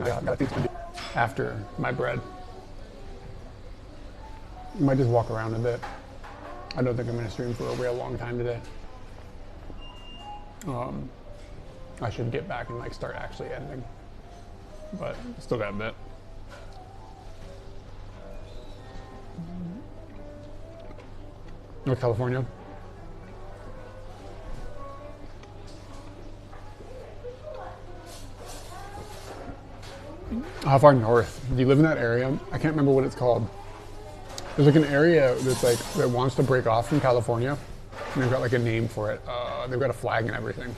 I got things to do after my bread. Might just walk around a bit. I don't think I'm going to stream for a real long time today. I should get back and like start actually editing, but still got a bit. North California. How far north? Do you live in that area? I can't remember what it's called. There's like an area that's like that wants to break off from California, and they've got like a name for it. They've got a flag and everything.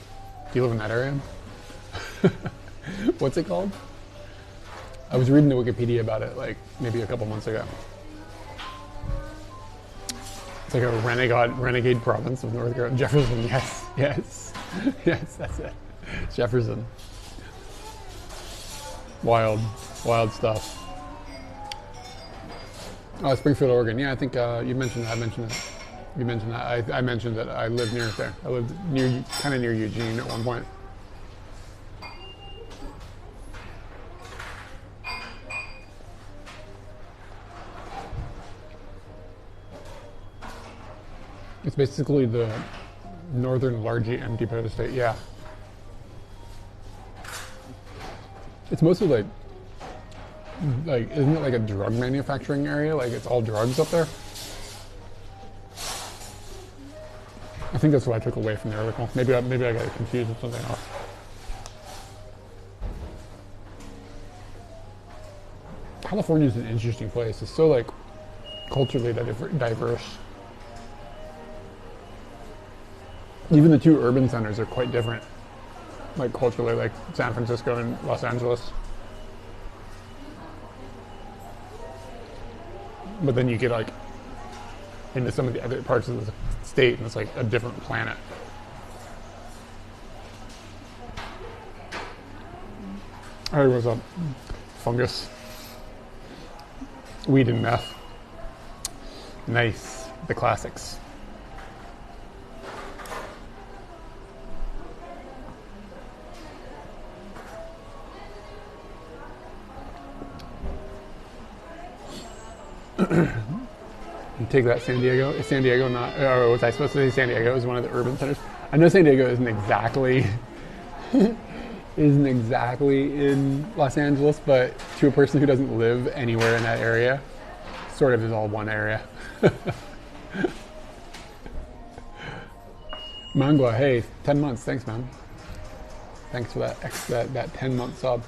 Do you live in that area? What's it called? I was reading the Wikipedia about it like maybe a couple months ago. It's like a renegade province of North Carolina. Jefferson, yes, yes, that's it. Jefferson. Wild stuff. Oh, Springfield, Oregon. Yeah, I think you mentioned that. I mentioned that. You mentioned that. I mentioned that I lived near there. I lived kind of near Eugene at one point. It's basically the northern largely empty part of the state. Yeah. It's mostly like isn't it like a drug manufacturing area? Like it's all drugs up there? I think that's what I took away from the article. Maybe I got it confused with something else. California is an interesting place. It's so like culturally diverse. Even the two urban centers are quite different, like culturally, like San Francisco and Los Angeles. But then you get like into some of the other parts of the state and it's like a different planet. Hey, what's up? Fungus. Weed and meth. Nice. The classics. Take that, San Diego. Is San Diego not, or was I supposed to say San Diego is one of the urban centers? I know San Diego isn't exactly in Los Angeles, but to a person who doesn't live anywhere in that area, sort of is all one area. Mangua, hey, 10 months, thanks man. Thanks for that 10-month sub.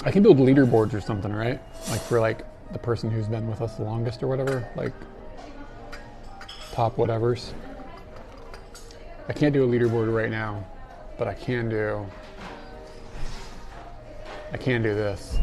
I can build leaderboards or something, right? Like for like the person who's been with us the longest or whatever, like top whatevers. I can't do a leaderboard right now, but I can do this.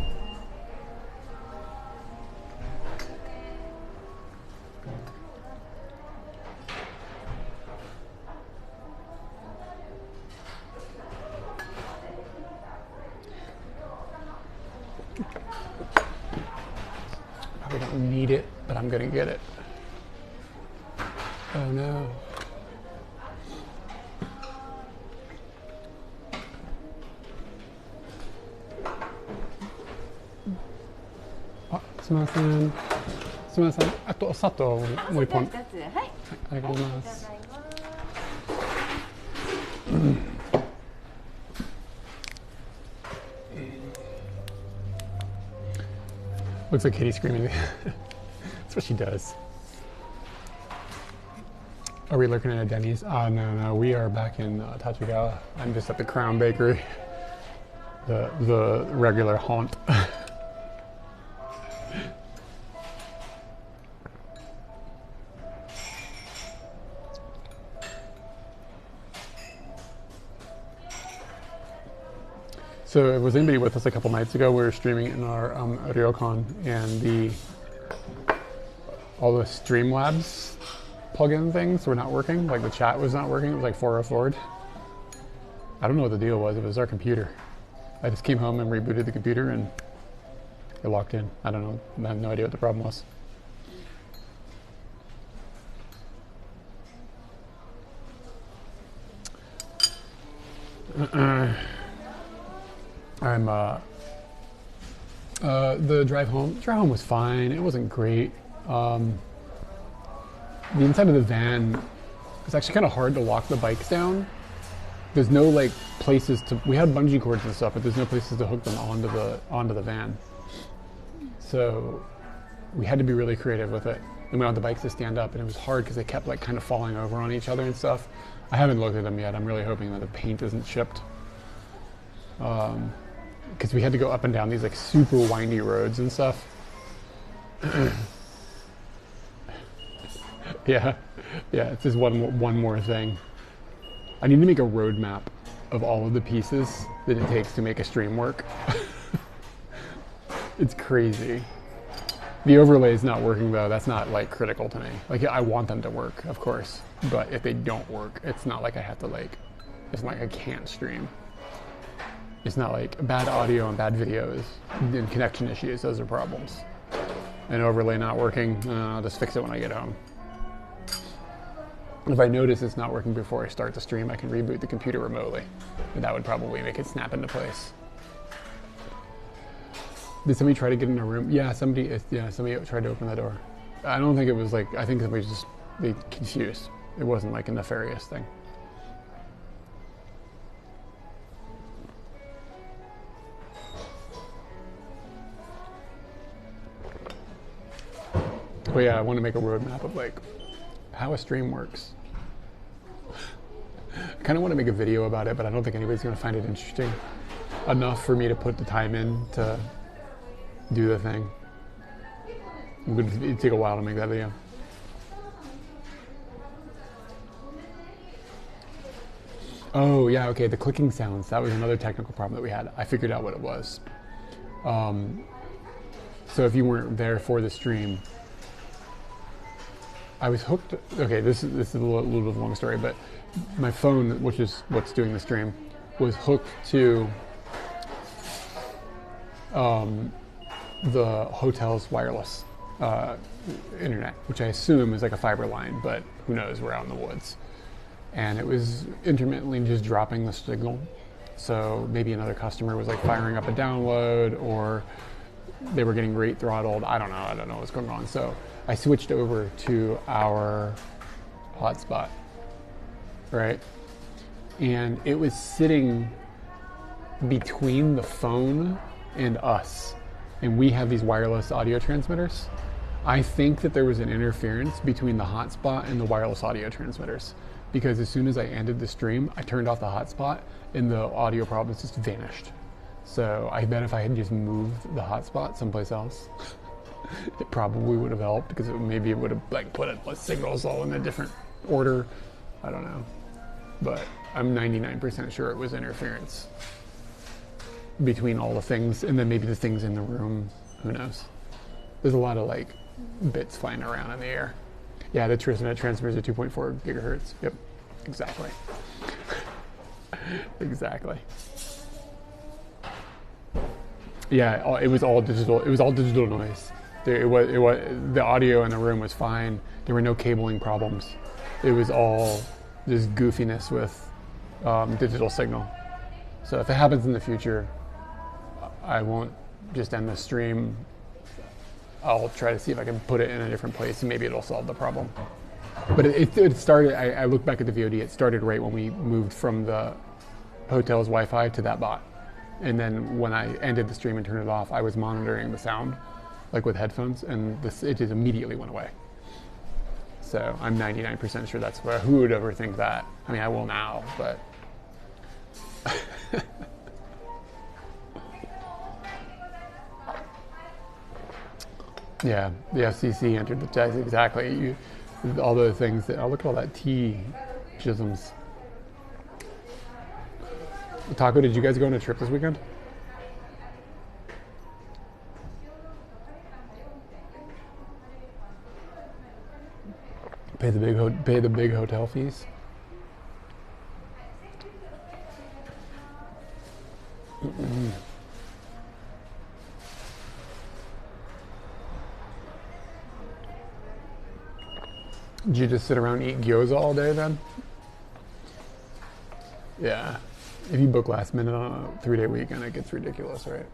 Probably don't need it, but I'm gonna get it. Oh no. Ah, すみません。すみません。あと砂糖もう一本。はい。ありがとうございます。Looks like Kitty screaming. That's what she does. Are we looking at a Denny's? No. We are back in Tachikawa. I'm just at the Crown Bakery, the regular haunt. So was anybody with us a couple nights ago? We were streaming in our Ryokan, and all the Streamlabs plugin things were not working. Like the chat was not working. It was like 404'd. I don't know what the deal was. It was our computer. I just came home and rebooted the computer and it locked in. I don't know. I have no idea what the problem was. I'm the drive home. Drive home was fine. It wasn't great. The inside of the van, it's actually kind of hard to lock the bikes down. There's no like places to. We had bungee cords and stuff, but there's no places to hook them onto the van. So we had to be really creative with it. And we wanted the bikes to stand up, and it was hard because they kept like kind of falling over on each other and stuff. I haven't looked at them yet. I'm really hoping that the paint isn't chipped. Because we had to go up and down these like super windy roads and stuff. Yeah, it's just one more thing. I need to make a roadmap of all of the pieces that it takes to make a stream work. It's crazy. The overlay is not working though. That's not like critical to me. Like I want them to work, of course, but if they don't work, it's not like I have to like. It's not like I can't stream. It's not like bad audio and bad videos and connection issues. Those are problems. An overlay not working, I'll just fix it when I get home. If I notice it's not working before I start the stream, I can reboot the computer remotely. And that would probably make it snap into place. Did somebody try to get in a room? Yeah, somebody tried to open the door. I don't think it was like, I think somebody was just confused. It wasn't like a nefarious thing. But yeah, I want to make a roadmap of like how a stream works. I kind of want to make a video about it, but I don't think anybody's going to find it interesting enough for me to put the time in to do the thing. It'd take a while to make that video. Oh yeah, okay, the clicking sounds. That was another technical problem that we had. I figured out what it was. So if you weren't there for the stream, I was hooked. Okay, this is a little bit of a long story, but my phone, which is what's doing the stream, was hooked to the hotel's wireless internet, which I assume is like a fiber line, but who knows, we're out in the woods. And it was intermittently just dropping the signal. So maybe another customer was like firing up a download, or they were getting rate throttled. I don't know what's going on. So I switched over to our hotspot, right? And it was sitting between the phone and us. And we have these wireless audio transmitters. I think that there was an interference between the hotspot and the wireless audio transmitters, because as soon as I ended the stream, I turned off the hotspot and the audio problems just vanished. So I bet if I had just moved the hotspot someplace else, it probably would have helped, because maybe it would have like put the signals all in a different order. I don't know, but I'm 99% sure it was interference between all the things, and then maybe the things in the room. Who knows? There's a lot of like bits flying around in the air. Yeah, the internet transmitters at 2.4 gigahertz. Yep, exactly. Exactly. Yeah, it was all digital. It was all digital noise. It was the audio in the room was fine. There were no cabling problems. It was all just goofiness with digital signal. So if it happens in the future, I won't just end the stream. I'll try to see if I can put it in a different place, and maybe it'll solve the problem. But it started, I look back at the VOD, it started right when we moved from the hotel's Wi-Fi to that bot. And then when I ended the stream and turned it off, I was monitoring the sound, like with headphones, and it just immediately went away. So I'm 99% sure that's where, who would ever think that? I mean, I will now, but. Yeah, the FCC entered the text, exactly. All the things that, oh, look at all that T jisms. Taco, did you guys go on a trip this weekend? Pay the big hotel fees. Did you just sit around and eat gyoza all day then? Yeah. If you book last minute on a 3-day weekend, it gets ridiculous, right?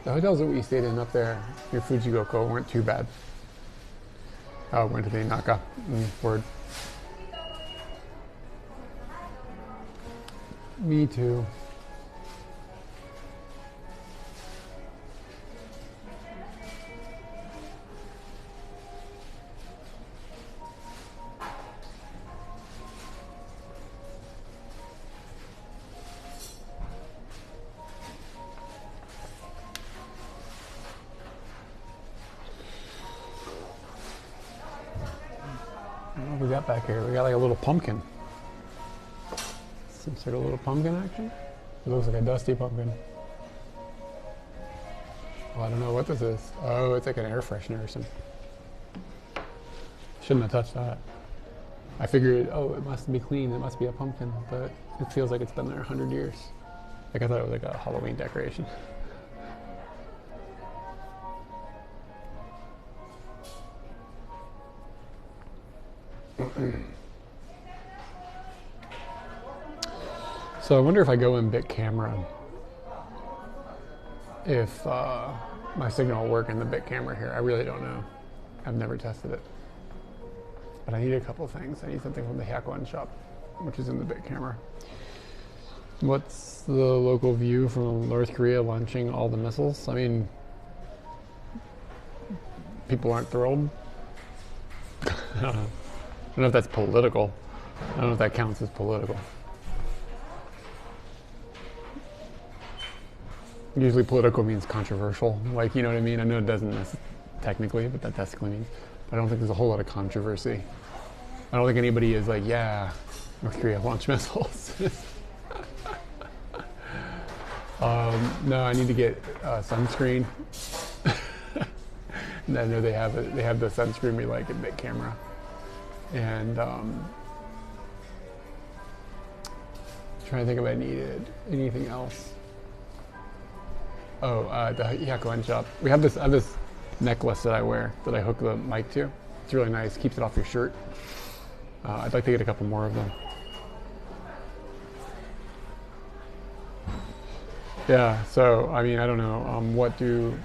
The hotels that we stayed in up there near Fujigoko weren't too bad. Oh, went to the Inaka. Word. Me too. What do we got back here? We got like a little pumpkin. Some sort of little pumpkin action. It looks like a dusty pumpkin. Well, I don't know what this is. Oh, it's like an air freshener or something. Shouldn't have touched that. I figured, oh, it must be clean. It must be a pumpkin, but it feels like it's been there 100 years. Like I thought it was like a Halloween decoration. So I wonder if I go in bit camera, if my signal will work in the bit camera here. I really don't know. I've never tested it. But I need a couple things. I need something from the Hyakuan shop, which is in the bit camera. What's the local view from North Korea launching all the missiles? I mean, people aren't thrilled. I don't know if that's political. I don't know if that counts as political. Usually political means controversial. Like, you know what I mean? I know it doesn't technically, but that technically means. But I don't think there's a whole lot of controversy. I don't think anybody is like, yeah, North Korea launched missiles. No, I need to get sunscreen. And I know they have it. They have the sunscreen we like at bit camera. And trying to think if I needed anything else. Oh, the Hyakuan shop. We have this necklace that I wear that I hook the mic to. It's really nice. Keeps it off your shirt. I'd like to get a couple more of them. Yeah. So I mean, I don't know. What do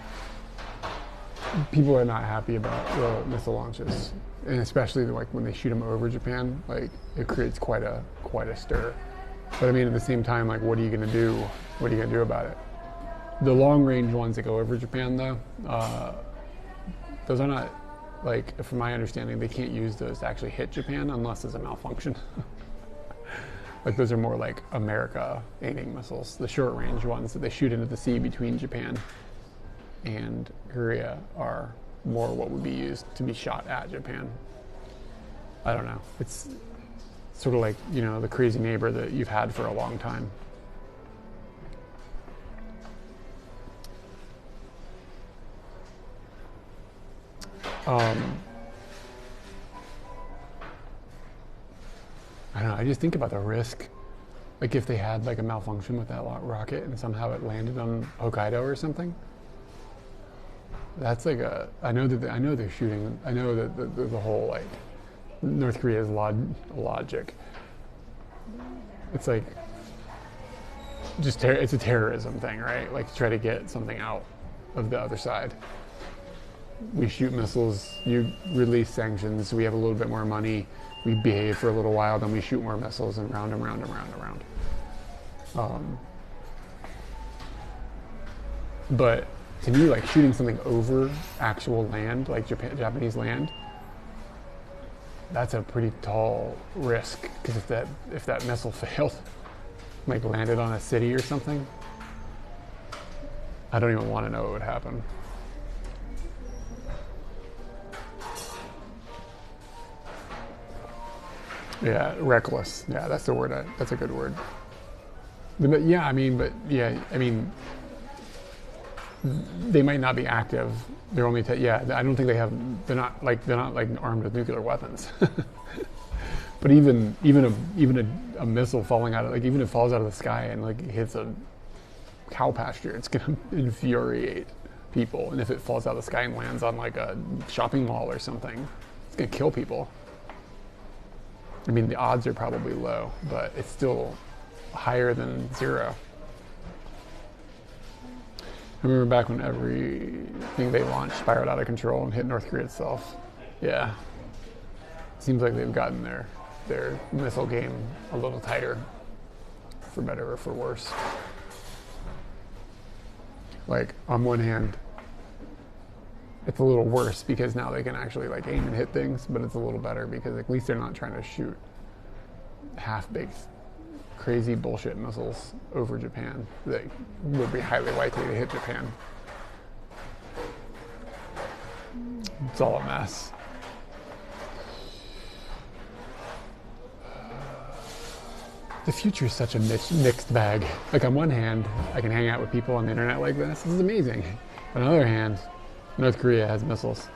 people are not happy about the missile launches, and especially like when they shoot them over Japan. Like it creates quite a stir. But I mean, at the same time, like, what are you going to do? What are you going to do about it? The long-range ones that go over Japan, though, those are not, like, from my understanding, they can't use those to actually hit Japan unless there's a malfunction. Like, those are more like America aiming missiles. The short-range ones that they shoot into the sea between Japan and Korea are more what would be used to be shot at Japan. I don't know. It's sort of like, you know, the crazy neighbor that you've had for a long time. I don't know, I just think about the risk. Like if they had like a malfunction with that rocket and somehow it landed on Hokkaido or something. That's like I know they're shooting, I know that the whole like North Korea's logic. It's like just it's a terrorism thing, right? Like to try to get something out of the other side. We shoot missiles, you release sanctions, we have a little bit more money, we behave for a little while, then we shoot more missiles and round and round and round and round. But to me, like shooting something over actual land, like Japanese land, that's a pretty tall risk, because if that missile failed, like landed on a city or something, I don't even want to know what would happen. Yeah, reckless. Yeah, that's the word. That's a good word. But yeah, I mean, they might not be active. They're only I don't think they have. They're not like armed with nuclear weapons. But even a missile falling out of, like, even if it falls out of the sky and like hits a cow pasture, it's gonna infuriate people. And if it falls out of the sky and lands on like a shopping mall or something, it's gonna kill people. I mean, the odds are probably low, but it's still higher than 0. I remember back when everything they launched spiraled out of control and hit North Korea itself. Yeah. Seems like they've gotten their missile game a little tighter, for better or for worse. Like, on one hand, it's a little worse because now they can actually like aim and hit things, but it's a little better because at least they're not trying to shoot half-baked, crazy bullshit missiles over Japan that would be highly likely to hit Japan. It's all a mess. The future is such a mixed bag. Like, on one hand, I can hang out with people on the internet like this. This is amazing. On the other hand, North Korea has missiles.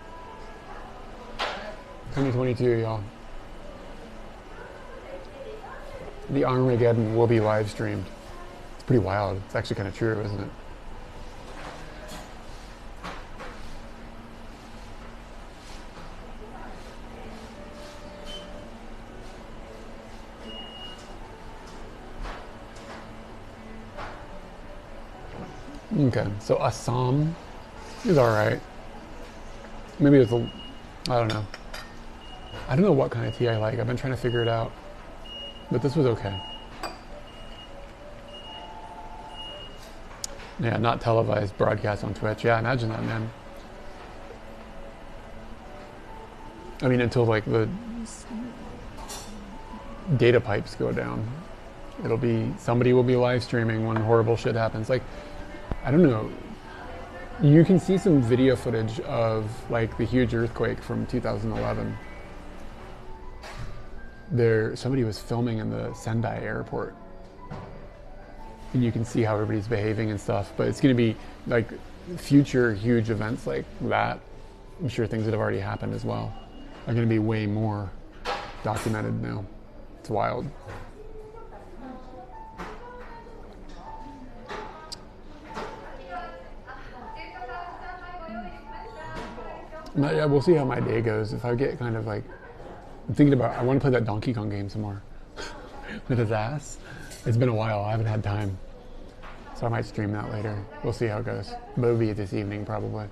2022, y'all. The Armageddon will be live streamed. It's pretty wild. It's actually kind of true, isn't it? Okay, so Assam is alright. Maybe it's I don't know. I don't know what kind of tea I like. I've been trying to figure it out. But this was okay. Yeah, not televised broadcast on Twitch. Yeah, imagine that, man. I mean, until like the data pipes go down. It'll be, somebody will be live streaming when horrible shit happens. Like, I don't know. You can see some video footage of like the huge earthquake from 2011. Somebody was filming in the Sendai airport. And you can see how everybody's behaving and stuff. But it's going to be like future huge events like that. I'm sure things that have already happened as well are going to be way more documented now. It's wild. Yeah, we'll see how my day goes. If I get kind of like, I'm thinking about, I want to play that Donkey Kong game some more with his ass. It's been a while. I haven't had time. So I might stream that later. We'll see how it goes. But it'll be this evening probably.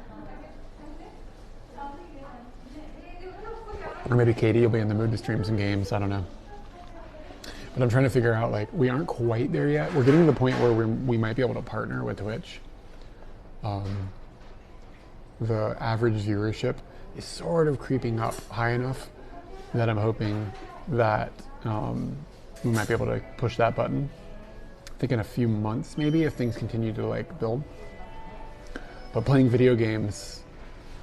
Or maybe Katie will be in the mood to stream some games. I don't know. But I'm trying to figure out, like, we aren't quite there yet. We're getting to the point where we might be able to partner with Twitch. The average viewership is sort of creeping up high enough that I'm hoping that we might be able to push that button. I think in a few months maybe, if things continue to like build. But playing video games,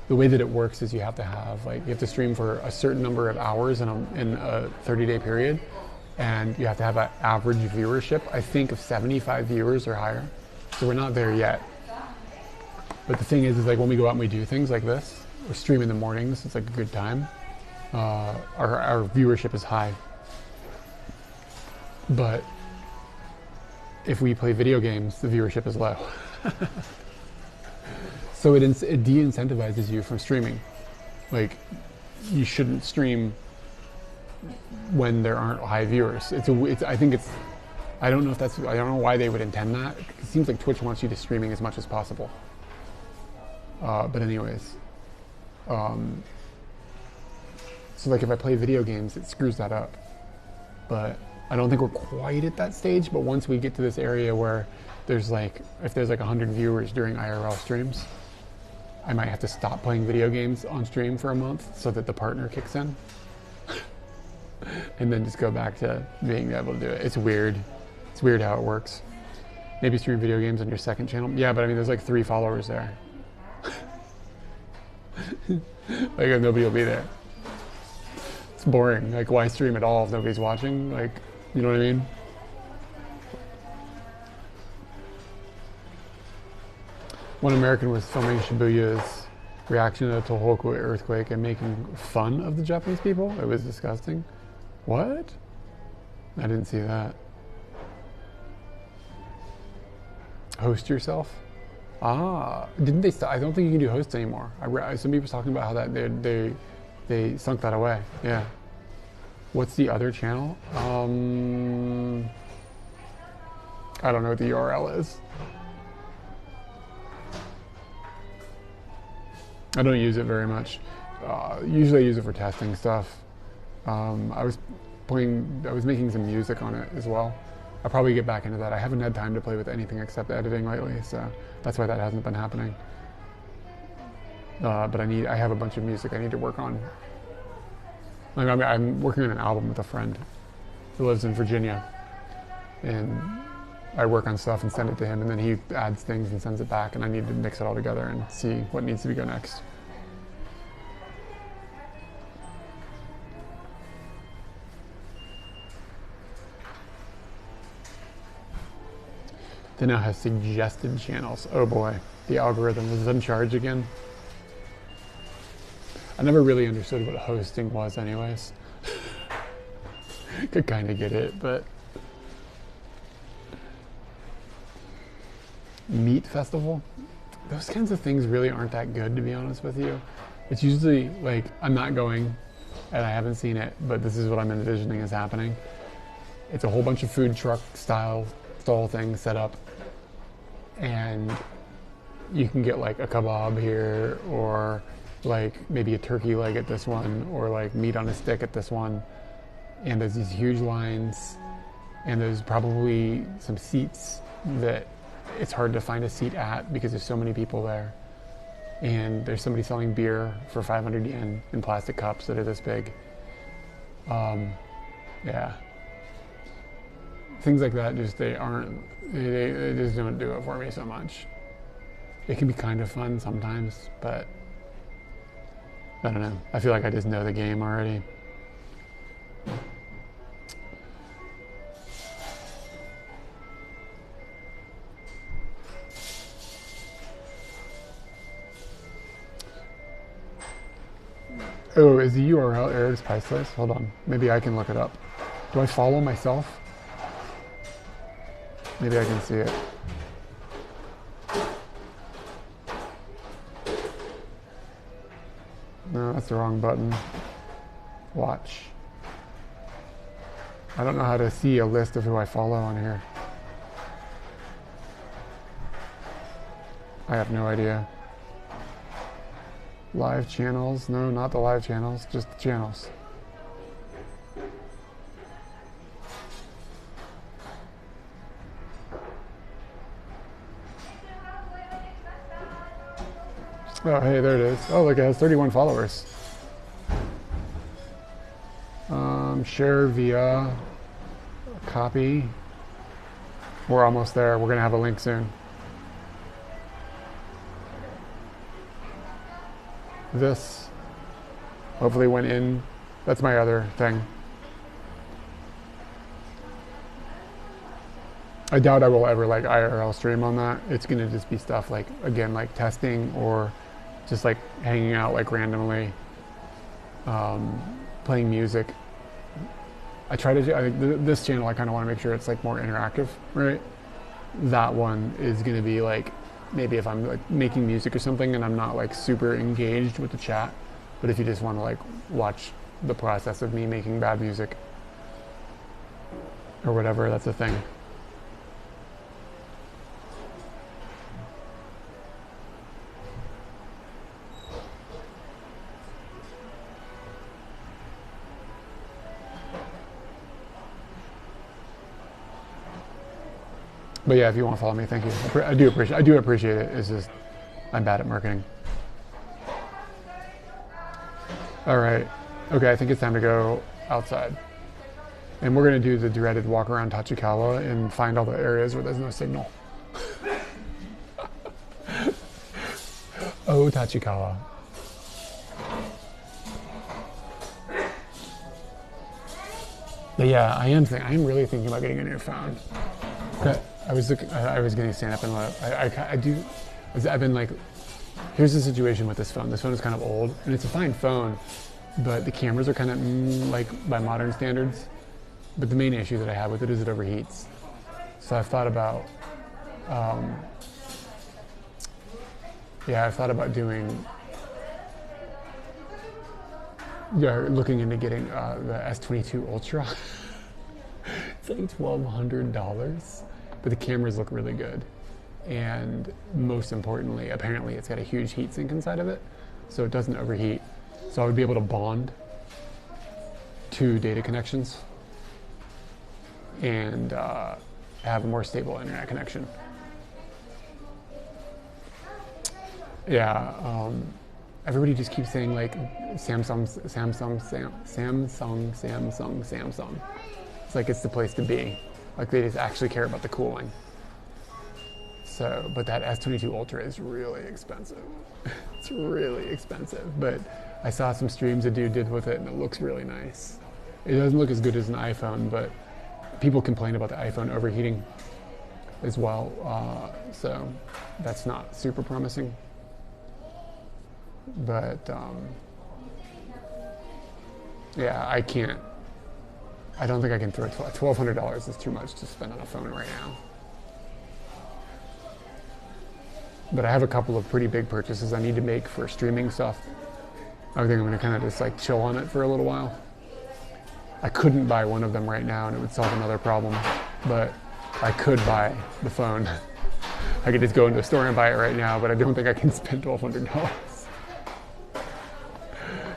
the way that it works is you have to stream for a certain number of hours in a 30-day period, and you have to have an average viewership, I think, of 75 viewers or higher. So we're not there yet. But the thing is like when we go out and we do things like this, or stream in the mornings, it's like a good time. Our viewership is high. But if we play video games, the viewership is low. So it de-incentivizes you from streaming. Like, you shouldn't stream when there aren't high viewers. I don't know why they would intend that. It seems like Twitch wants you to streaming as much as possible. But anyways, so like if I play video games, it screws that up. But I don't think we're quite at that stage. But once we get to this area where if there's 100 viewers during IRL streams, I might have to stop playing video games on stream for a month so that the partner kicks in. And then just go back to being able to do it. It's weird. It's weird how it works. Maybe stream video games on your second channel. Yeah, but I mean, there's like 3 followers there. Like, nobody will be there. It's boring. Like, why stream at all if nobody's watching? Like, you know what I mean? One American was filming Shibuya's reaction to the Tohoku earthquake and making fun of the Japanese people. It was disgusting. What? I didn't see that. Host yourself? Didn't they? I don't think you can do hosts anymore. Some people were talking about how that they sunk that away. Yeah. What's the other channel? I don't know what the URL is. I don't use it very much. Usually I use it for testing stuff. I was making some music on it as well. I'll probably get back into that. I haven't had time to play with anything except editing lately, so that's why that hasn't been happening. But I have a bunch of music I need to work on. Like, I'm working on an album with a friend who lives in Virginia, and I work on stuff and send it to him, and then he adds things and sends it back, and I need to mix it all together and see what needs to go next. Then now has suggested channels. Oh boy, the algorithm is in charge again. I never really understood what hosting was anyways. Could kind of get it, but... Meat festival? Those kinds of things really aren't that good, to be honest with you. It's usually like, I'm not going, and I haven't seen it, but this is what I'm envisioning is happening. It's a whole bunch of food truck stall things set up, and you can get like a kebab here, or like maybe a turkey leg at this one, or like meat on a stick at this one. And there's these huge lines, and there's probably some seats that it's hard to find a seat at because there's so many people there. And there's somebody selling beer for 500 yen in plastic cups that are this big. Yeah. Things like that they just don't do it for me so much. It can be kind of fun sometimes, but I don't know. I feel like I just know the game already. Oh, is the URL Eric's Pie Slice? Hold on. Maybe I can look it up. Do I follow myself? Maybe I can see it. No, that's the wrong button. Watch. I don't know how to see a list of who I follow on here. I have no idea. Live channels? No, not the live channels, just the channels. Oh, hey, there it is. Oh, look, it has 31 followers. Share via copy. We're almost there. We're going to have a link soon. This hopefully went in. That's my other thing. I doubt I will ever like IRL stream on that. It's going to just be stuff like, again, like testing or just like hanging out like randomly, playing music. This channel, I kind of want to make sure it's like more interactive, right? That one is going to be like, maybe if I'm like making music or something and I'm not like super engaged with the chat, but if you just want to like watch the process of me making bad music or whatever, that's a thing. But yeah, if you want to follow me, thank you. I do appreciate it. It's just I'm bad at marketing. All right. Okay, I think it's time to go outside. And we're going to do the dreaded walk around Tachikawa and find all the areas where there's no signal. Oh, Tachikawa. But yeah, I am really thinking about getting a new phone. Okay. I was going to stand up and I've been like, here's the situation with this phone. This phone is kind of old and it's a fine phone, but the cameras are kind of like by modern standards. But the main issue that I have with it is it overheats. So I've thought about, doing you're looking into getting the S22 Ultra. It's like $1,200, but the cameras look really good. And most importantly, apparently it's got a huge heatsink inside of it, so it doesn't overheat. So I would be able to bond 2 data connections and have a more stable internet connection. Yeah, everybody just keeps saying like Samsung. It's like it's the place to be. Like they just actually care about the cooling. So, but that S22 Ultra is really expensive. It's really expensive, but I saw some streams a dude did with it and it looks really nice. It doesn't look as good as an iPhone, but people complain about the iPhone overheating as well. So that's not super promising. But yeah, I don't think I can throw $1,200 is too much to spend on a phone right now. But I have a couple of pretty big purchases I need to make for streaming stuff. I think I'm gonna kind of just like chill on it for a little while. I couldn't buy one of them right now and it would solve another problem, but I could buy the phone. I could just go into a store and buy it right now, but I don't think I can spend $1,200.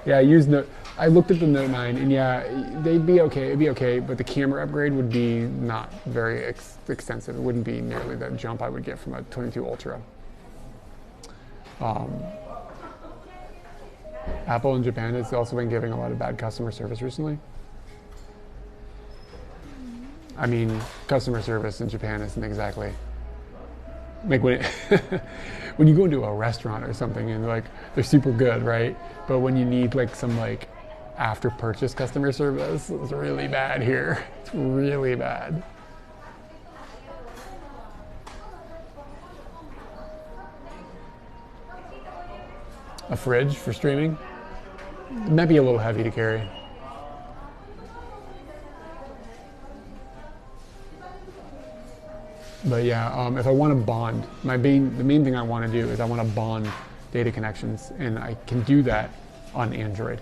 Yeah, I looked at the Note 9 and yeah, it'd be okay, but the camera upgrade would be not very extensive. It wouldn't be nearly the jump I would get from a 22 Ultra. Apple in Japan has also been giving a lot of bad customer service recently. I mean, customer service in Japan isn't exactly like when when you go into a restaurant or something and like they're super good, right? But when you need like some like after purchase customer service, it's really bad here. It's really bad. A fridge for streaming? It might be a little heavy to carry. But yeah, if I want to bond, the main thing I want to do is I want to bond data connections, and I can do that on Android.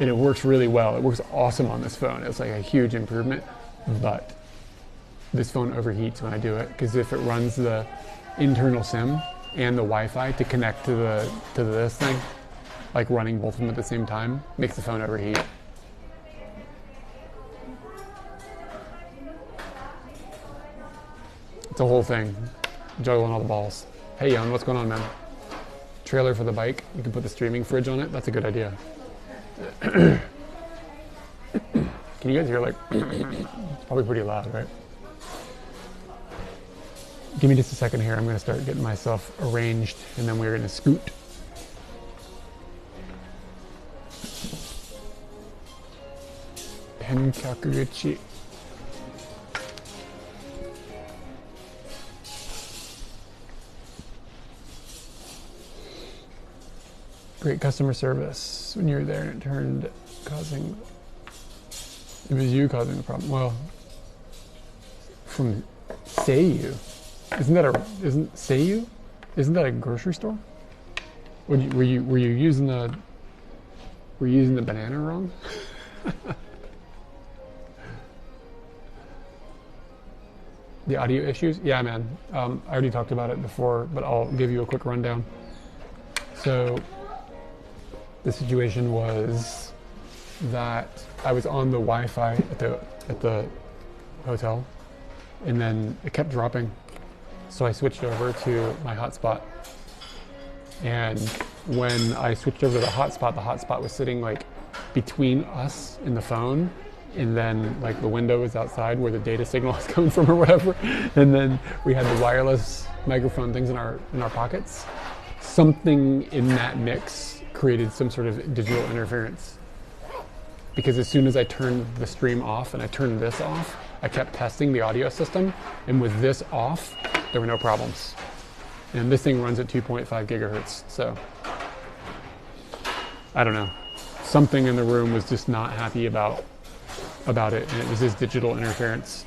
And it works really well. It works awesome on this phone. It's like a huge improvement, but this phone overheats when I do it, because if it runs the internal SIM and the Wi-Fi to connect to this thing, like running both of them at the same time, makes the phone overheat. It's a whole thing, juggling all the balls. Hey, Jan, what's going on, man? Trailer for the bike. You can put the streaming fridge on it. That's a good idea. Can you guys hear like, it's probably pretty loud, right? Give me just a second here. I'm going to start getting myself arranged, and then we're going to scoot. Henkakuichi. Great customer service when you were there and it turned causing, it was you causing the problem. Well, from Seiyu, isn't that a grocery store? Were you using the banana wrong? The audio issues? Yeah, man. I already talked about it before, but I'll give you a quick rundown. So the situation was that I was on the Wi-Fi at the hotel, and then it kept dropping. So I switched over to my hotspot. And when I switched over to the hotspot was sitting like between us and the phone, and then like the window was outside where the data signal is coming from or whatever. And then we had the wireless microphone things in our pockets. Something in that mix created some sort of digital interference, because as soon as I turned the stream off and I turned this off, I kept testing the audio system, and with this off, there were no problems. And this thing runs at 2.5 gigahertz, so I don't know. Something in the room was just not happy about it, and it was this digital interference,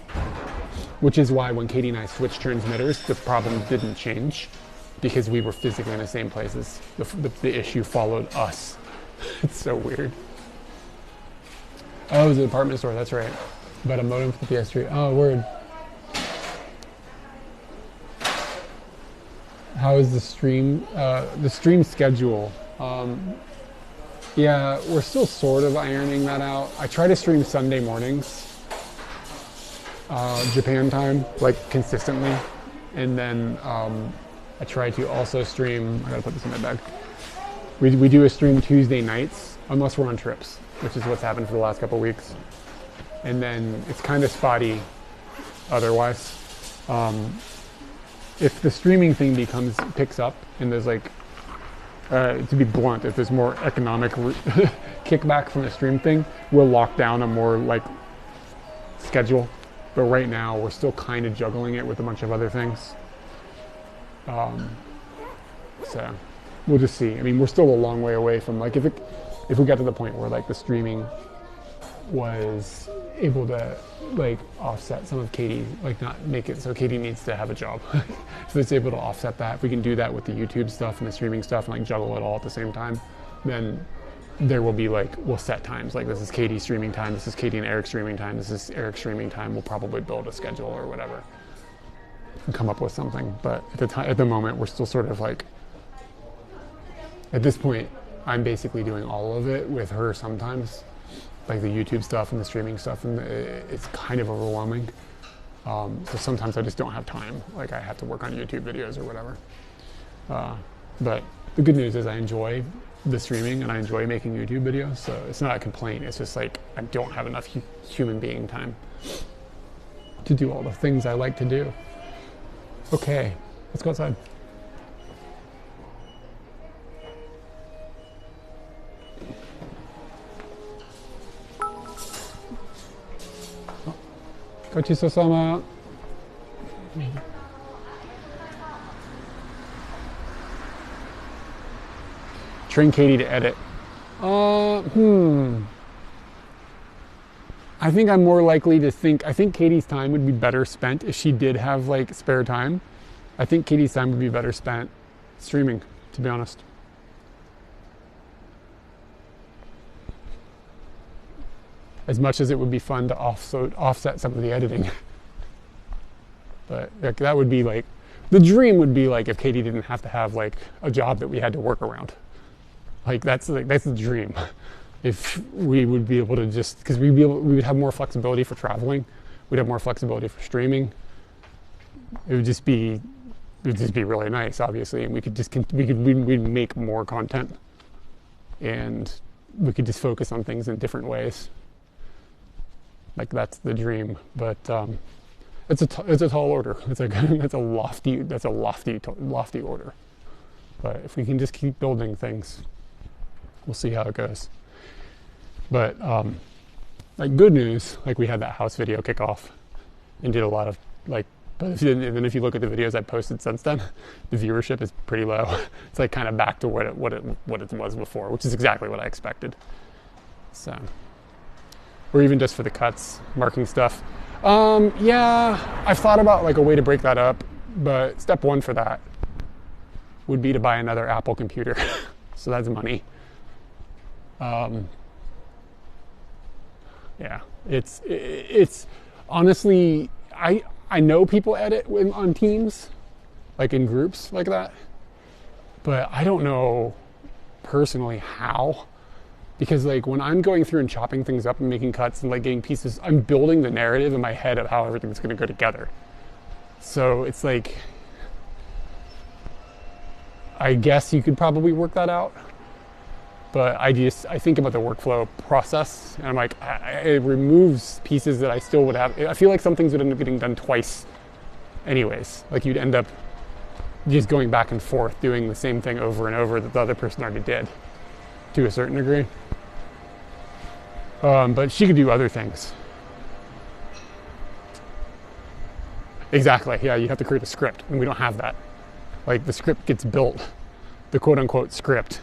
which is why when Katie and I switched transmitters, the problem didn't change, because we were physically in the same places. The issue followed us It's so weird. Oh, it was a department store, that's right. But a modem for the PS3. Oh, word. How is the stream schedule? Yeah, we're still sort of ironing that out. I try to stream Sunday mornings, Japan time, like consistently. And then I try to also stream, I gotta put this in my bag. We do a stream Tuesday nights, unless we're on trips, which is what's happened for the last couple of weeks. And then it's kind of spotty otherwise. If the streaming thing picks up and there's like, to be blunt, if there's more economic kickback from the stream thing, we'll lock down a more like schedule. But right now we're still kind of juggling it with a bunch of other things. So we'll just see. I mean, we're still a long way away from like, if we got to the point where like the streaming was able to like offset some of Katie, like not make it so Katie needs to have a job. So it's able to offset that. If we can do that with the YouTube stuff and the streaming stuff and like juggle it all at the same time, then there will be like, we'll set times. Like this is Katie streaming time, this is Katie and Eric streaming time, this is Eric streaming time. We'll probably build a schedule or whatever and come up with something. But at the moment, we're still sort of like, at this point, I'm basically doing all of it with her sometimes. Like the YouTube stuff and the streaming stuff, and it's kind of overwhelming. So sometimes I just don't have time. Like I have to work on YouTube videos or whatever. But the good news is I enjoy the streaming and I enjoy making YouTube videos. So it's not a complaint. It's just like I don't have enough human being time to do all the things I like to do. Okay, let's go outside. Gochiso-sama. Train Katie to edit. I think I'm more likely to think, I think Katie's time would be better spent if she did have like spare time. I think Katie's time would be better spent streaming, to be honest. As much as it would be fun to offset some of the editing. But like, that would be like, the dream would be like if Katie didn't have to have like a job that we had to work around. Like that's the dream. If we would be able to just, because we would have more flexibility for traveling, we'd have more flexibility for streaming. It would just be really nice, obviously, and we'd make more content, and we could just focus on things in different ways. Like that's the dream, but it's a tall order. It's like that's a lofty order. But if we can just keep building things, we'll see how it goes. But like good news, like we had that house video kick off and did a lot of like. But then if you look at the videos I posted since then, the viewership is pretty low. It's like kind of back to what it was before, which is exactly what I expected. So. Or even just for the cuts, marking stuff. Yeah, I've thought about like a way to break that up, but step one for that would be to buy another Apple computer. So that's money. Yeah, it's honestly, I know people edit on Teams, like in groups like that, but I don't know personally how. Because like when I'm going through and chopping things up and making cuts and like getting pieces, I'm building the narrative in my head of how everything's going to go together. So it's like, I guess you could probably work that out. But I think about the workflow process and I'm like, it removes pieces that I still would have. I feel like some things would end up getting done twice anyways. Like you'd end up just going back and forth doing the same thing over and over that the other person already did to a certain degree. But she could do other things. Exactly, yeah, you have to create a script, and we don't have that. Like, the script gets built, the quote-unquote script,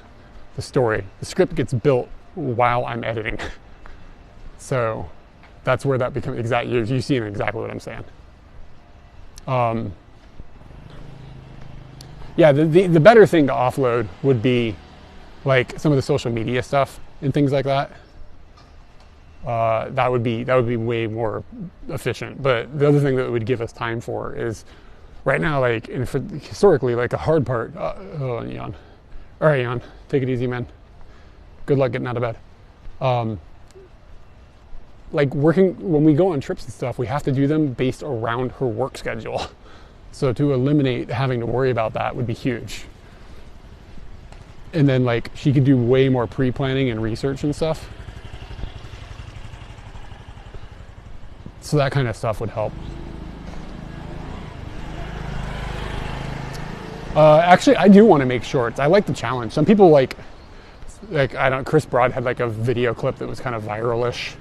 the story. The script gets built while I'm editing. So, that's where that becomes exact. You see exactly what I'm saying. Yeah, the better thing to offload would be like some of the social media stuff and things like that. That would be way more efficient. But the other thing that it would give us time for is right now, like historically, like a hard part. Oh, Jan. All right, Jan, take it easy, man. Good luck getting out of bed. Like working, when we go on trips and stuff, we have to do them based around her work schedule. So to eliminate having to worry about that would be huge. And then like she could do way more pre-planning and research and stuff. So that kind of stuff would help. Actually, I do want to make shorts. I like the challenge. Some people like I don't. Chris Broad had like a video clip that was kind of viral-ish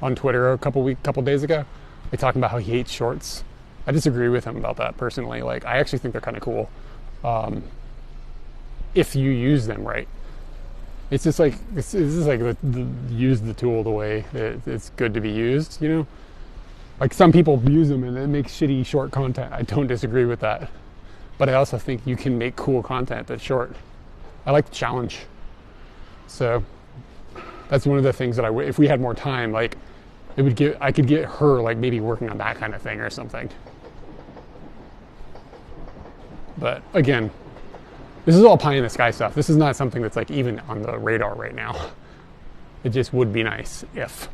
on Twitter a couple days ago. Like talking about how he hates shorts. I disagree with him about that personally. Like I actually think they're kind of cool if you use them right. It's just like this is like use the tool the way it's good to be used. You know, like some people use them and it makes shitty short content. I don't disagree with that, but I also think you can make cool content that's short. I like the challenge. So that's one of the things that if we had more time, like I could get her like maybe working on that kind of thing or something. But again, this is all pie in the sky stuff. This is not something that's like even on the radar right now. It just would be nice if.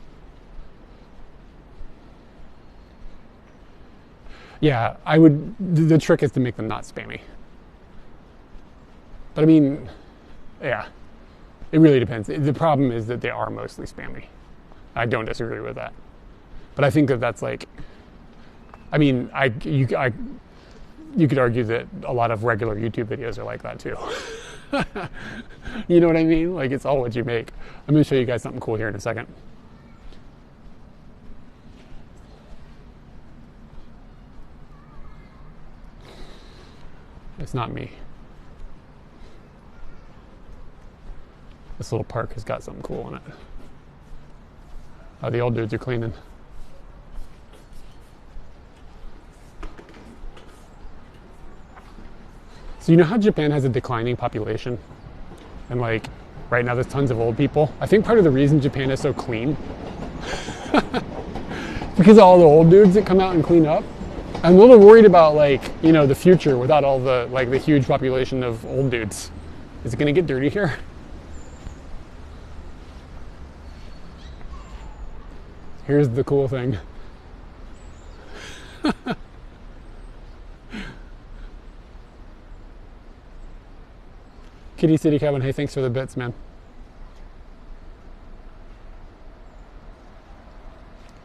Yeah, the trick is to make them not spammy. But I mean, yeah. It really depends. The problem is that they are mostly spammy. I don't disagree with that. But I think that that's like, I mean, you could argue that a lot of regular YouTube videos are like that too. You know what I mean? Like it's all what you make. I'm going to show you guys something cool here in a second. It's not me. This little park has got something cool in it. Oh, the old dudes are cleaning. So you know how Japan has a declining population? And like, right now there's tons of old people. I think part of the reason Japan is so clean because of all the old dudes that come out and clean up. I'm a little worried about like, you know, the future without all the, like the huge population of old dudes. Is it gonna get dirty here? Here's the cool thing. Kitty City Cabin, hey, thanks for the bits, man.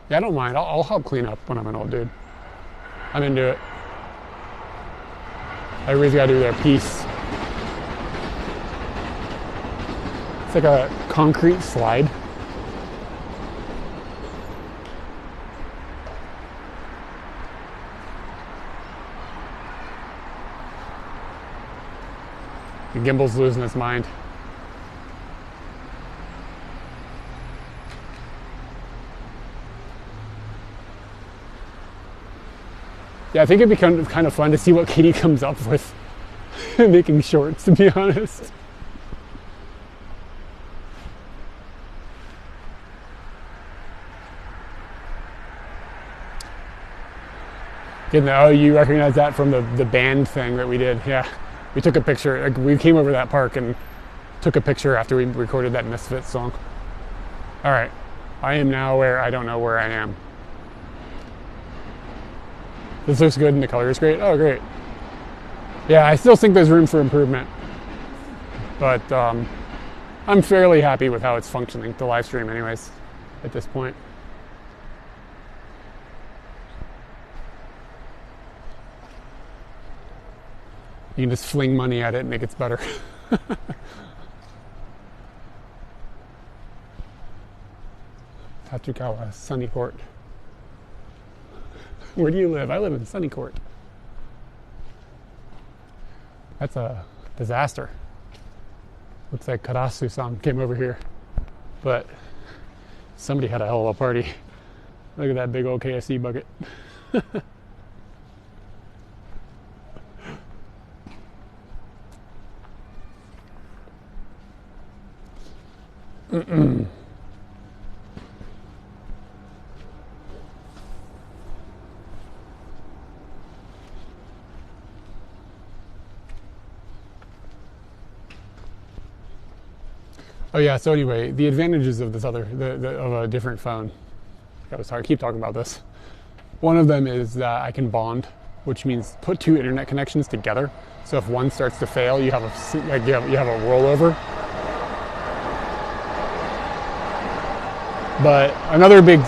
Yeah, I don't mind. I'll help clean up when I'm an old dude. I'm into it. Everybody's got to do their piece. It's like a concrete slide. The gimbal's losing its mind. Yeah, I think it'd be kind of fun to see what Katie comes up with making shorts, to be honest. Oh, you recognize that from the band thing that we did? Yeah. We took a picture, like we came over that park and took a picture after we recorded that Misfits song. All right, I am now where I don't know where I am. This looks good and the color is great. Oh, great. Yeah, I still think there's room for improvement, but I'm fairly happy with how it's functioning, the live stream anyways, at this point. You can just fling money at it and it gets better. Tatsukawa, Sunny Court. Where do you live? I live in Sunny Court. That's a disaster. Looks like Karasu-san came over here. But somebody had a hell of a party. Look at that big old KFC bucket. Oh yeah, so anyway, the advantages of this other, of a different phone. I keep talking about this. One of them is that I can bond, which means put two internet connections together. So if one starts to fail, you have a rollover. But another big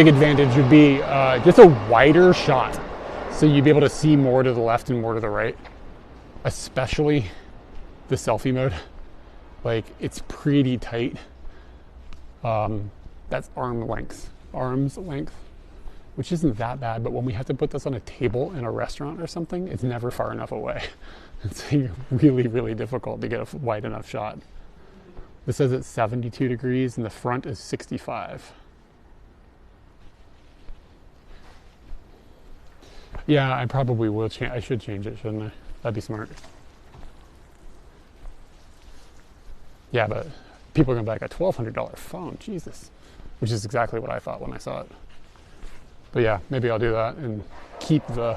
advantage would be just a wider shot, so you'd be able to see more to the left and more to the right, especially the selfie mode. Like, it's pretty tight. That's arm's length, which isn't that bad, but when we have to put this on a table in a restaurant or something, it's never far enough away. It's really, really difficult to get a wide enough shot. This says it's 72 degrees and the front is 65. Yeah, I probably will change. I should change it, shouldn't I? That'd be smart. Yeah, but people are going to buy like a $1,200 phone. Jesus. Which is exactly what I thought when I saw it. But yeah, maybe I'll do that and keep the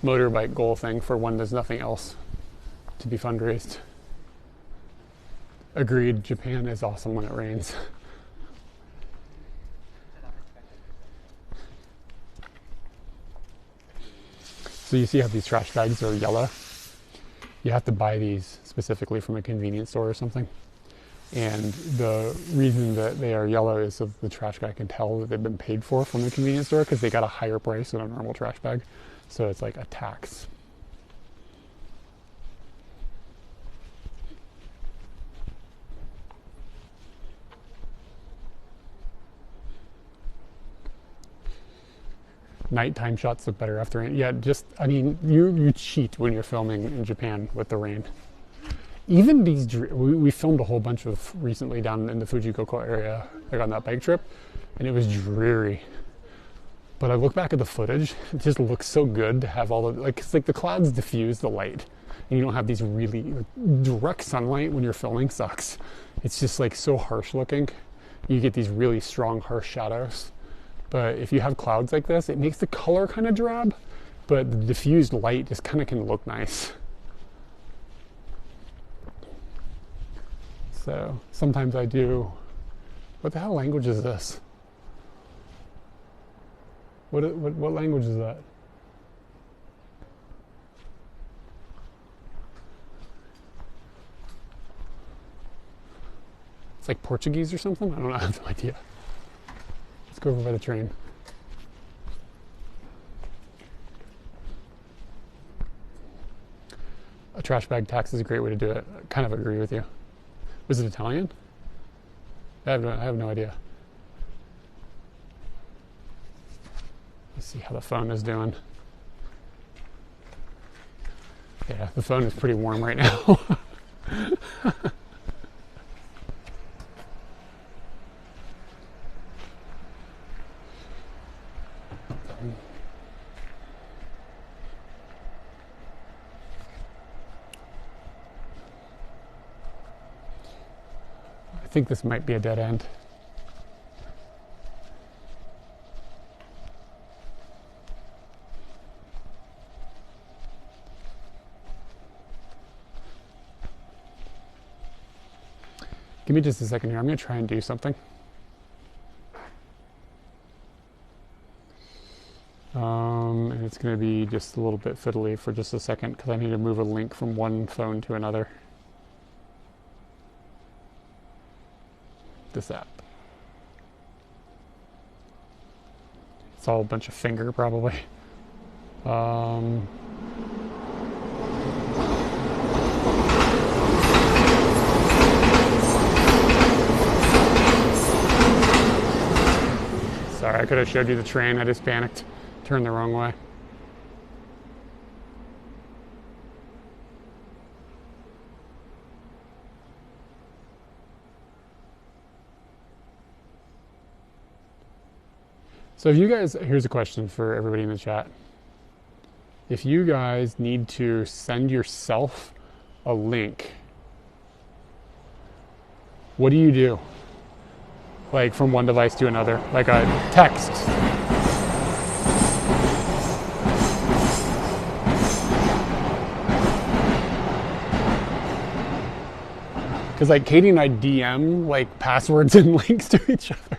motorbike goal thing for when there's nothing else to be fundraised. Agreed, Japan is awesome when it rains. So you see how these trash bags are yellow? You have to buy these specifically from a convenience store or something. And the reason that they are yellow is so the trash guy can tell that they've been paid for from the convenience store, because they got a higher price than a normal trash bag. So it's like a tax. Nighttime shots look better after rain. Yeah, you cheat when you're filming in Japan with the rain. Even these, we filmed a whole bunch of recently down in the Fujikoko area, like on that bike trip, and it was dreary. But I look back at the footage, it just looks so good to have all the, it's like the clouds diffuse the light, and you don't have these really, direct sunlight when you're filming sucks. It's just like so harsh looking. You get these really strong, harsh shadows. But if you have clouds like this, it makes the color kind of drab, but the diffused light just kind of can look nice. So sometimes I do, what the hell language is this? What language is that? It's like Portuguese or something? I don't know, I have no idea. Let's go over by the train. A trash bag tax is a great way to do it. I kind of agree with you. Was it Italian? I have no idea. Let's see how the phone is doing. Yeah, the phone is pretty warm right now. I think this might be a dead end. Give me just a second here. I'm going to try and do something. And it's going to be just a little bit fiddly for just a second because I need to move a link from one phone to another. This app. It's all a bunch of finger probably. Sorry, I could have showed you the train. I just panicked. Turned the wrong way. So if you guys, here's a question for everybody in the chat. If you guys need to send yourself a link What do you do? Like from one device to another, like a text. Because like Katie and I DM like passwords and links to each other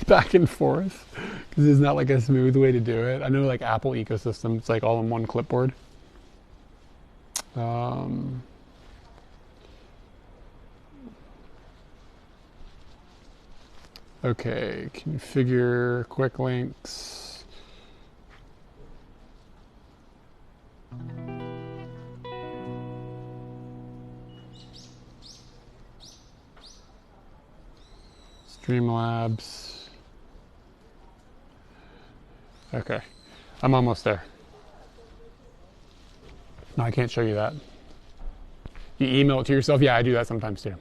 back and forth. Because it's not like a smooth way to do it. I know like Apple ecosystem, it's like all in one clipboard. Okay, configure quick links. Streamlabs. Okay, I'm almost there. No, I can't show you that. You email it to yourself? Yeah, I do that sometimes too.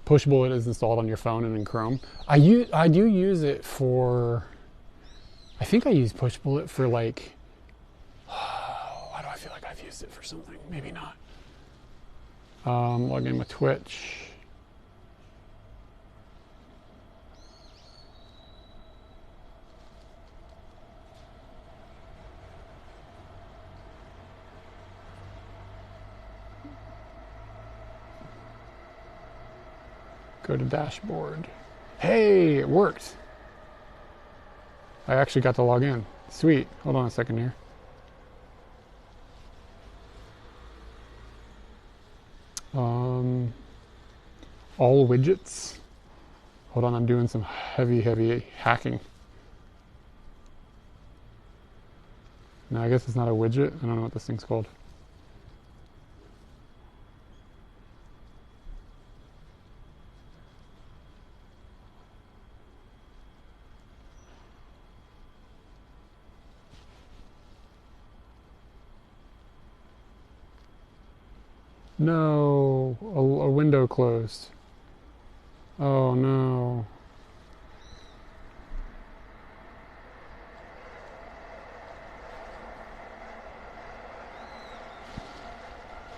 Pushbullet is installed on your phone and in Chrome. I do use it for, I think I use Pushbullet for like, why do I feel like I've used it for something? Maybe not. Log in with Twitch. Go to dashboard. Hey, it worked. I actually got to log in. Sweet. Hold on a second here. All widgets. Hold on, I'm doing some heavy hacking. No, I guess it's not a widget. I don't know what this thing's called. No, a window closed. Oh no.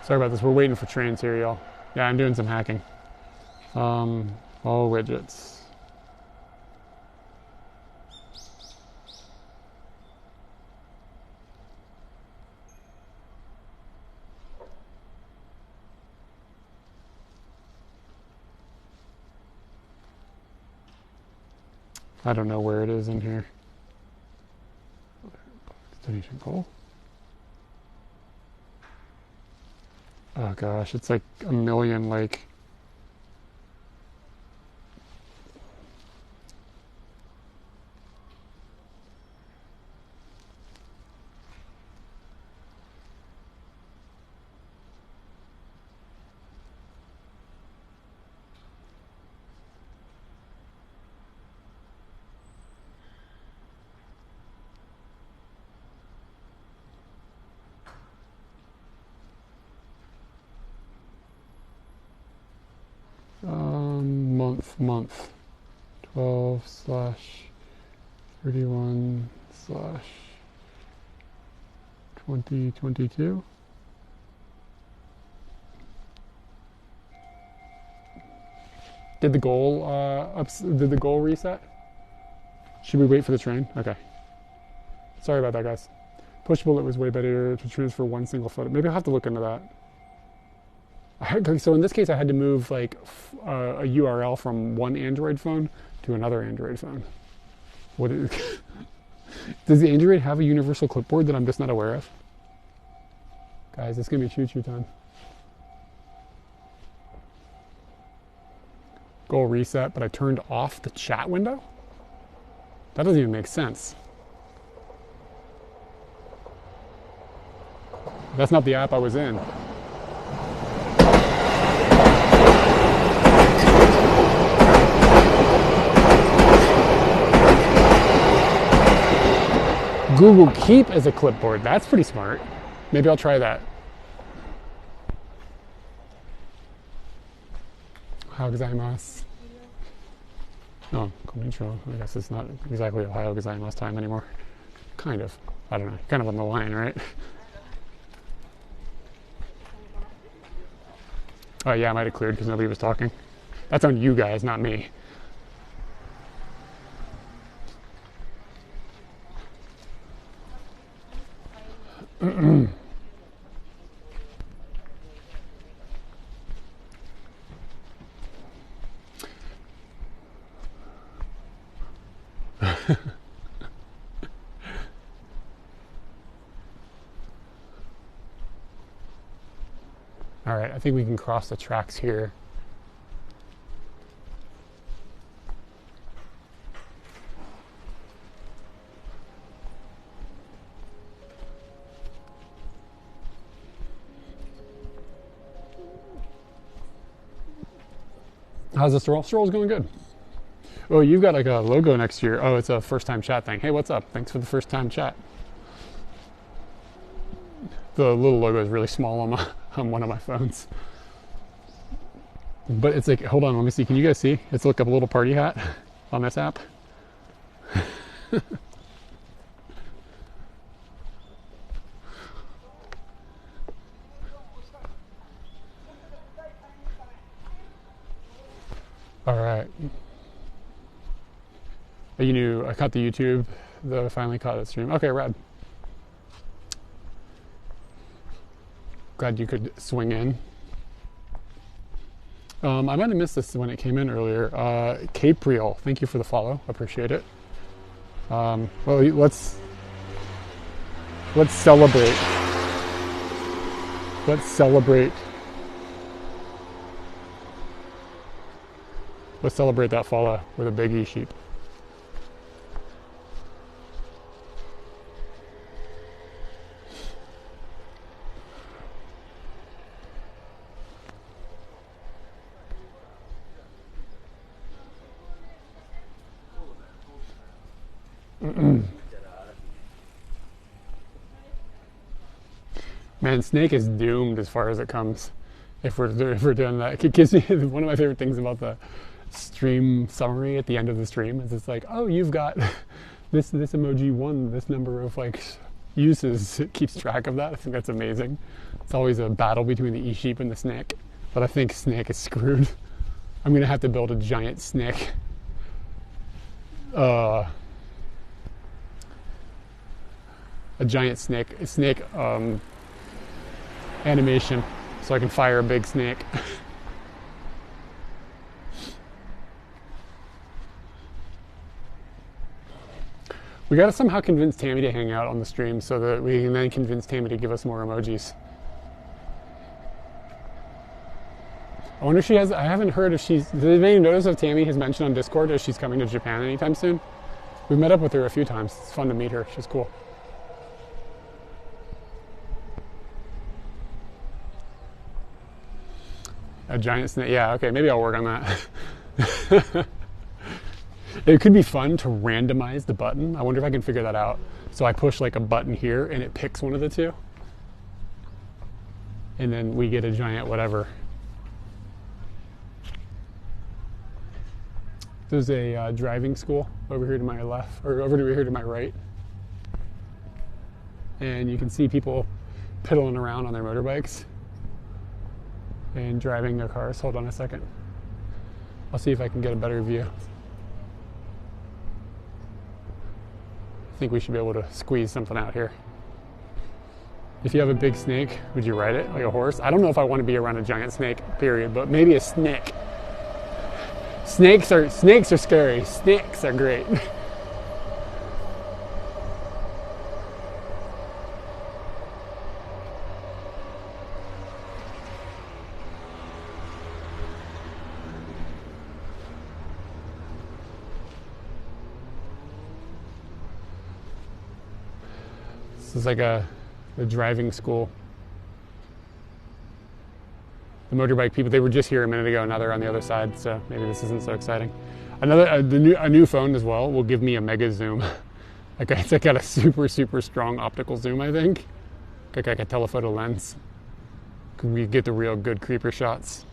Sorry about this, we're waiting for trains here, y'all. Yeah, I'm doing some hacking. All widgets. I don't know where it is in here. Destination goal. Oh gosh, it's like a million like. Month 12/31/2022. Did the goal reset? Should we wait for the train? Okay. Sorry about that, guys. Pushbullet was way better to transfer one single photo. Maybe I'll have to look into that. So in this case, I had to move like a URL from one Android phone to another Android phone. What is? Does the Android have a universal clipboard that I'm just not aware of? Guys, it's gonna be choo-choo time. Goal reset, but I turned off the chat window? That doesn't even make sense. That's not the app I was in. Google Keep as a clipboard. That's pretty smart. Maybe I'll try that. Ohio gozaimasu. Oh, konnichiwa. I guess it's not exactly Ohio gozaimasu time anymore. Kind of. I don't know. Kind of on the line, right? Oh yeah, I might have cleared because nobody was talking. That's on you guys, not me. All right, I think we can cross the tracks here. How's the stroll? Stroll's going good. Oh, you've got like a logo next to your, oh, it's a first time chat thing. Hey, what's up? Thanks for the first time chat. The little logo is really small on one of my phones. But it's like, hold on, let me see. Can you guys see? It's like a little party hat on this app. All right. You knew I caught the YouTube, though I finally caught the stream. Okay, rad. Glad you could swing in. I might have missed this when it came in earlier. Capriel, thank you for the follow. Appreciate it. Well, let's celebrate. Let's celebrate. Let's celebrate that follow with a big E sheep. Man, Snake is doomed as far as it comes. If we're doing that, it gives me one of my favorite things about the stream summary at the end of the stream is it's like, oh, you've got this emoji won this number of like uses. It keeps track of that. I think that's amazing. It's always a battle between the E-sheep and the snake, but I think Snake is screwed. I'm gonna have to build a giant snake. A giant snake animation so I can fire a big snake. We gotta somehow convince Tammy to hang out on the stream so that we can then convince Tammy to give us more emojis. I wonder if she has, I haven't heard if she's, did anybody notice if Tammy has mentioned on Discord if she's coming to Japan anytime soon? We've met up with her a few times. It's fun to meet her. She's cool. A giant snake. Yeah, okay, maybe I'll work on that. It could be fun to randomize the button. I wonder if I can figure that out. So I push like a button here and it picks one of the two. And then we get a giant whatever. There's a driving school over here to my left, or over here to my right. And you can see people piddling around on their motorbikes and driving their cars. Hold on a second. I'll see if I can get a better view. I think we should be able to squeeze something out here. If you have a big snake, would you ride it like a horse? I don't know if I want to be around a giant snake, period, but maybe a snake. Snakes are scary. Snakes are great. This is like a driving school. The motorbike people, they were just here a minute ago, now they're on the other side, so maybe this isn't so exciting. A new phone as well will give me a mega zoom. It's got a super strong optical zoom, I think. Like a telephoto lens. We get the real good creeper shots.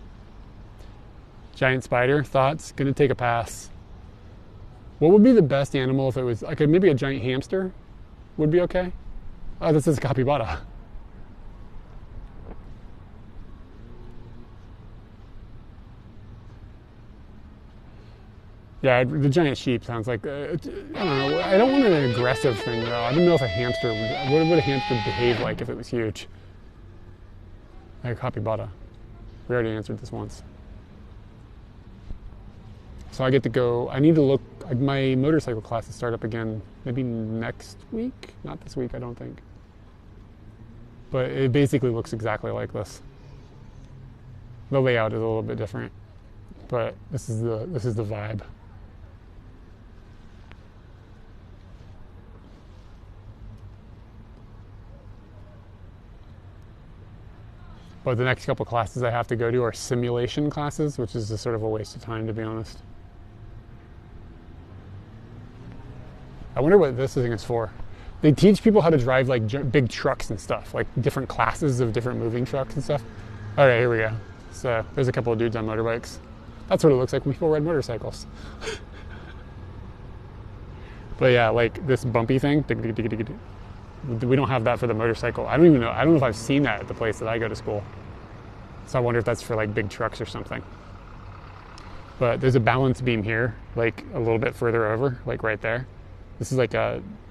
Giant spider, thoughts? Gonna take a pass. What would be the best animal if it was, like maybe a giant hamster would be okay? Oh, this is a capybara. Yeah, the giant sheep sounds like, I don't know, I don't want an aggressive thing though. I don't know if a hamster, what would a hamster behave like if it was huge? Like a capybara. We already answered this once. So I get to go, I need to look, my motorcycle classes start up again maybe next week? Not this week, I don't think. But it basically looks exactly like this. The layout is a little bit different, but this is the vibe. But the next couple classes I have to go to are simulation classes, which is just sort of a waste of time, to be honest. I wonder what this thing is for. They teach people how to drive like big trucks and stuff, like different classes of different moving trucks and stuff. All right, here we go. So there's a couple of dudes on motorbikes. That's what it looks like when people ride motorcycles. But yeah, like this bumpy thing, we don't have that for the motorcycle. I don't even know. I don't know if I've seen that at the place that I go to school. So I wonder if that's for like big trucks or something. But there's a balance beam here, like a little bit further over, like right there. This is like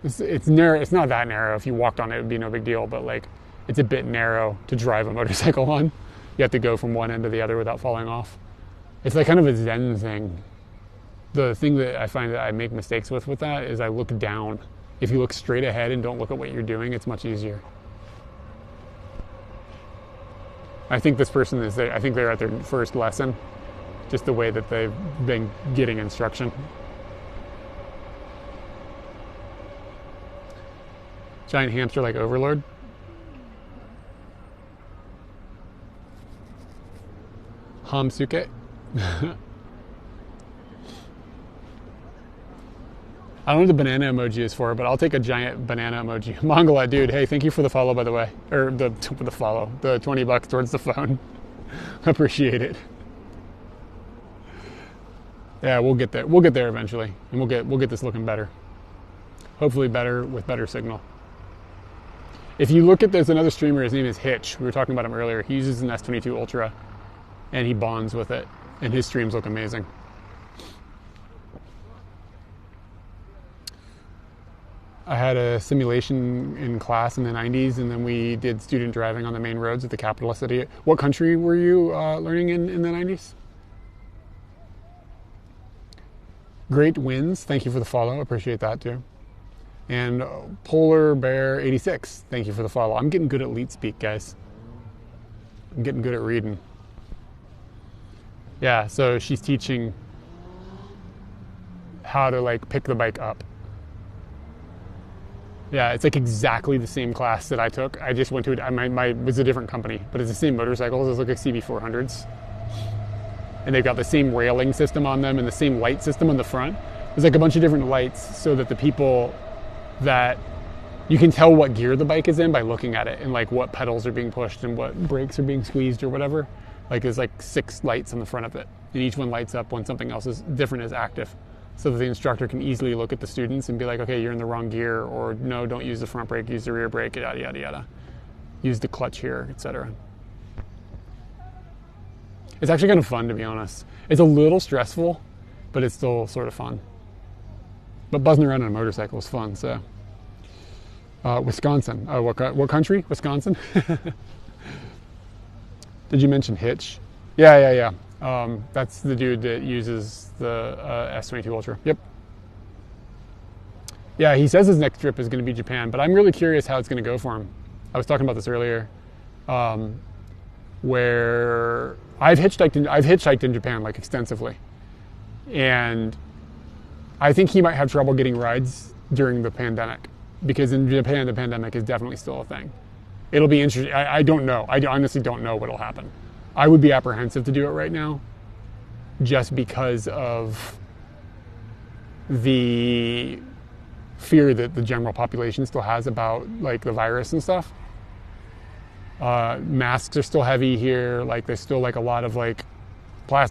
it's narrow. It's not that narrow. If you walked on it, it would be no big deal. But like, it's a bit narrow to drive a motorcycle on. You have to go from one end to the other without falling off. It's like kind of a Zen thing. The thing that I find that I make mistakes with that is I look down. If you look straight ahead and don't look at what you're doing, it's much easier. I think this person is there. I think they're at their first lesson, just the way that they've been getting instruction. Giant hamster like Overlord. Hamsuke. I don't know what the banana emoji is for, but I'll take a giant banana emoji. Mongola, dude, hey, thank you for the follow, by the way. Or the follow. The $20 towards the phone. Appreciate it. Yeah, we'll get there. We'll get there eventually. And we'll get this looking better. Hopefully better with better signal. If you look at, there's another streamer, his name is Hitch. We were talking about him earlier. He uses an S22 Ultra and he bonds with it. And his streams look amazing. I had a simulation in class in the 90s, and then we did student driving on the main roads of the capital city. What country were you learning in the 90s? Great Winds, thank you for the follow. Appreciate that too. And Polar Bear 86, thank you for the follow. I'm getting good at lead speak, guys. I'm getting good at reading. Yeah, so she's teaching how to like pick the bike up. Yeah, it's like exactly the same class that I took. I just went to it. It was a different company, but it's the same motorcycles. It's like a CB400s. And they've got the same railing system on them and the same light system on the front. There's like a bunch of different lights so that the people that you can tell what gear the bike is in by looking at it and like what pedals are being pushed and what brakes are being squeezed or whatever. Like there's like 6 lights on the front of it. And each one lights up when something else is different is active. So that the instructor can easily look at the students and be like, okay, you're in the wrong gear, or no, don't use the front brake, use the rear brake, yada, yada, yada. Use the clutch here, etc. It's actually kind of fun, to be honest. It's a little stressful, but it's still sort of fun. But buzzing around on a motorcycle is fun, so. Wisconsin. What country? Wisconsin? Did you mention Hitch? Yeah. That's the dude that uses the S22 Ultra. Yep. Yeah, he says his next trip is going to be Japan, but I'm really curious how it's going to go for him. I was talking about this earlier, where I've hitchhiked in Japan like extensively, and I think he might have trouble getting rides during the pandemic, because in Japan the pandemic is definitely still a thing. It'll be interesting. I don't know. I honestly don't know what'll happen. I would be apprehensive to do it right now just because of the fear that the general population still has about like the virus and stuff. Masks are still heavy here. Like there's still like a lot of like plastic